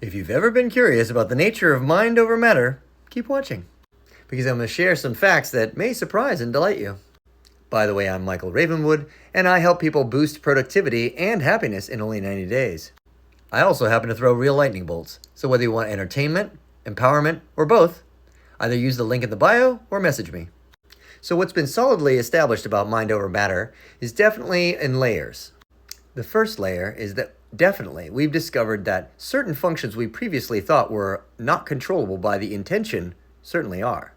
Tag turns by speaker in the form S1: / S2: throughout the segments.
S1: If you've ever been curious about the nature of mind over matter, keep watching, because I'm going to share some facts that may surprise and delight you. By the way, I'm Michael Ravenwood, and I help people boost productivity and happiness in only 90 days. I also happen to throw real lightning bolts, so whether you want entertainment, empowerment, or both, either use the link in the bio or message me. So what's been solidly established about mind over matter is definitely in layers. The first layer is that definitely we've discovered that certain functions we previously thought were not controllable by the intention certainly are.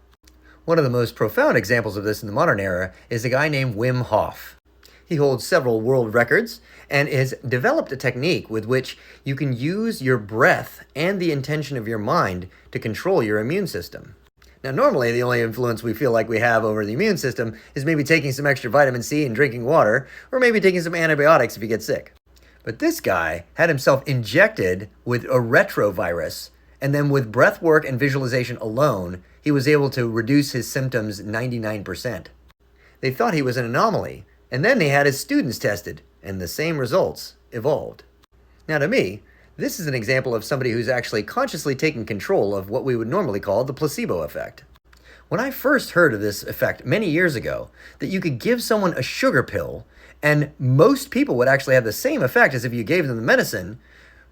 S1: One of the most profound examples of this in the modern era is a guy named Wim Hof. He holds several world records and has developed a technique with which you can use your breath and the intention of your mind to control your immune system. Now, normally the only influence we feel like we have over the immune system is maybe taking some extra vitamin C and drinking water, or maybe taking some antibiotics if you get sick. But this guy had himself injected with a retrovirus, and then with breath work and visualization alone, he was able to reduce his symptoms 99%. They thought he was an anomaly, and then they had his students tested, and the same results evolved. Now, to me, this is an example of somebody who's actually consciously taking control of what we would normally call the placebo effect. When I first heard of this effect many years ago, that you could give someone a sugar pill and most people would actually have the same effect as if you gave them the medicine,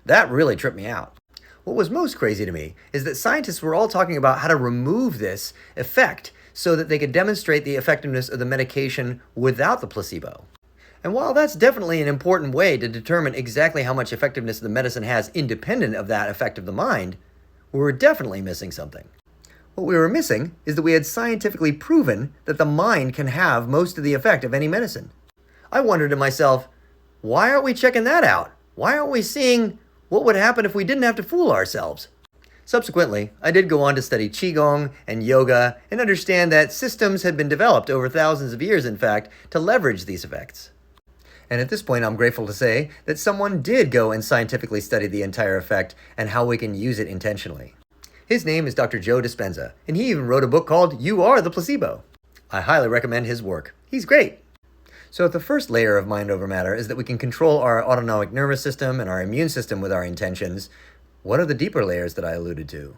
S1: that really tripped me out. What was most crazy to me is that scientists were all talking about how to remove this effect so that they could demonstrate the effectiveness of the medication without the placebo. And while that's definitely an important way to determine exactly how much effectiveness the medicine has independent of that effect of the mind, we were definitely missing something. What we were missing is that we had scientifically proven that the mind can have most of the effect of any medicine. I wondered to myself, why aren't we checking that out? Why aren't we seeing what would happen if we didn't have to fool ourselves? Subsequently, I did go on to study Qigong and yoga and understand that systems had been developed over thousands of years, in fact, to leverage these effects. And at this point, I'm grateful to say that someone did go and scientifically study the entire effect and how we can use it intentionally. His name is Dr. Joe Dispenza, and he even wrote a book called You Are the Placebo. I highly recommend his work. He's great. So the first layer of mind over matter is that we can control our autonomic nervous system and our immune system with our intentions. What are the deeper layers that I alluded to?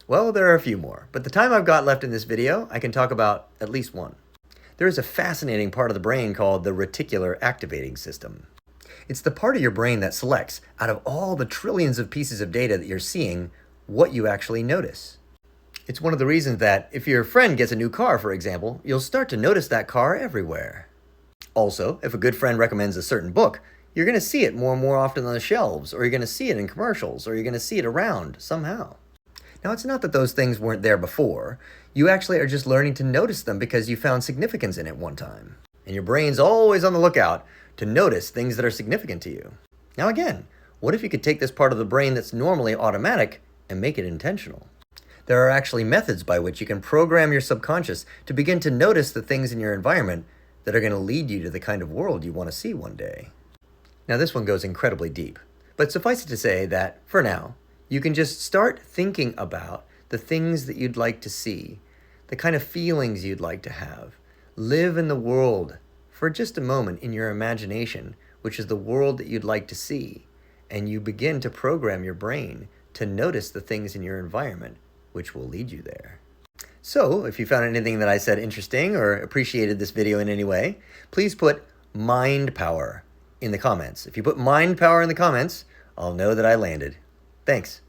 S1: Well, there are a few more, but the time I've got left in this video, I can talk about at least one. There is a fascinating part of the brain called the reticular activating system. It's the part of your brain that selects, out of all the trillions of pieces of data that you're seeing, what you actually notice. It's one of the reasons that if your friend gets a new car, for example, you'll start to notice that car everywhere. Also, if a good friend recommends a certain book, you're going to see it more and more often on the shelves, or you're going to see it in commercials, or you're going to see it around somehow. Now, it's not that those things weren't there before. You actually are just learning to notice them because you found significance in it one time. And your brain's always on the lookout to notice things that are significant to you. Now again, what if you could take this part of the brain that's normally automatic and make it intentional? There are actually methods by which you can program your subconscious to begin to notice the things in your environment that are going to lead you to the kind of world you want to see one day. Now this one goes incredibly deep, but suffice it to say that, for now, you can just start thinking about the things that you'd like to see, the kind of feelings you'd like to have. Live in the world for just a moment in your imagination, which is the world that you'd like to see, and you begin to program your brain to notice the things in your environment, which will lead you there. So, if you found anything that I said interesting or appreciated this video in any way, please put mind power in the comments. If you put mind power in the comments, I'll know that I landed. Thanks.